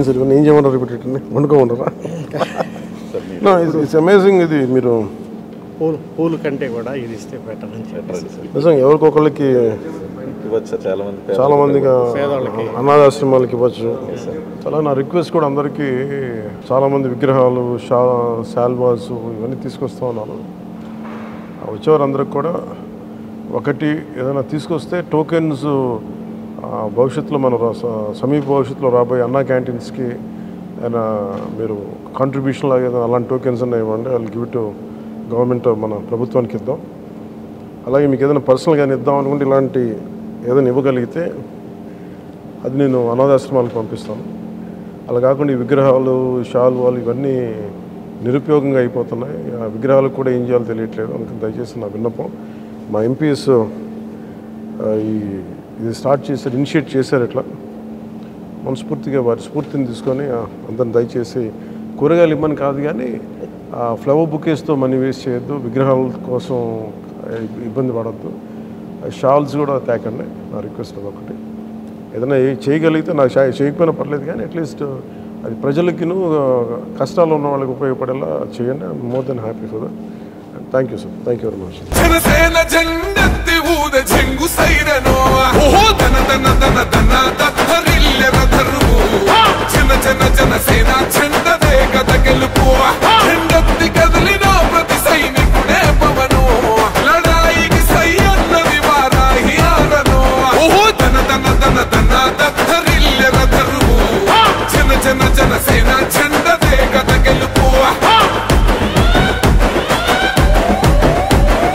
ఏం సార్ ఏం చేయమన్నారు రిపీట్ వండుకోమంటారా? It's amazing. ఇది మీరు పూలు కంటే కూడా ఇది ఇస్తే బెటర్ అని చెప్పారు. నిజంగా ఎవరికొకళ్ళకి చాలా మందిగా అనాథాశ్రమాలకి ఇవ్వచ్చు. చాలా నా రిక్వెస్ట్ కూడా అందరికీ చాలామంది విగ్రహాలు శాల్వాస్ ఇవన్నీ తీసుకొస్తూ ఉన్నారు. వచ్చేవారందరికి కూడా ఒకటి ఏదైనా తీసుకొస్తే టోకెన్స్ భవిష్యత్తులో మన సమీప భవిష్యత్తులో రాబోయే అన్నా క్యాంటీన్స్కి ఏదైనా మీరు కాంట్రిబ్యూషన్ లాగా ఏదైనా అలాంటి టోకెన్స్ అన్నా ఇవ్వండి. వాళ్ళు గివ్ టు గవర్నమెంట్ మన ప్రభుత్వానికి ఇద్దాం. అలాగే మీకు ఏదైనా పర్సనల్గానే ఇద్దాం అనుకుంటే ఇలాంటి ఏదైనా ఇవ్వగలిగితే అది నేను అనాథాశ్రమాలకు పంపిస్తాను. అలా కాకుండా ఈ విగ్రహాలు శాల్వాలు ఇవన్నీ నిరుపయోగంగా అయిపోతున్నాయి. ఆ విగ్రహాలకు కూడా ఏం చేయాలో తెలియట్లేదు. అందుకని దయచేసి నా విన్నపం, మా ఎంపీస్ ఇది స్టార్ట్ చేశారు, ఇనిషియేట్ చేశారు. ఇట్లా మనస్ఫూర్తిగా వారి స్ఫూర్తిని తీసుకొని అందరిని దయచేసి కూరగాయలు ఇమ్మని కాదు కానీ ఫ్లవర్ బుకేస్తో మనీ వేస్ట్ చేయొద్దు, విగ్రహాల కోసం ఇబ్బంది పడద్దు, షాల్స్ కూడా తేకండి. నా రిక్వెస్ట్ అదొకటి. ఏదైనా చేయగలిగితే నాకు చేయకపోయినా పర్లేదు కానీ అట్లీస్ట్ అది ప్రజలకిను కష్టాలు ఉన్న వాళ్ళకి ఉపయోగపడేలా చేయండి. I'm more than happy for that. Thank you sir. Thank you very much. జన సేన చండ దే గద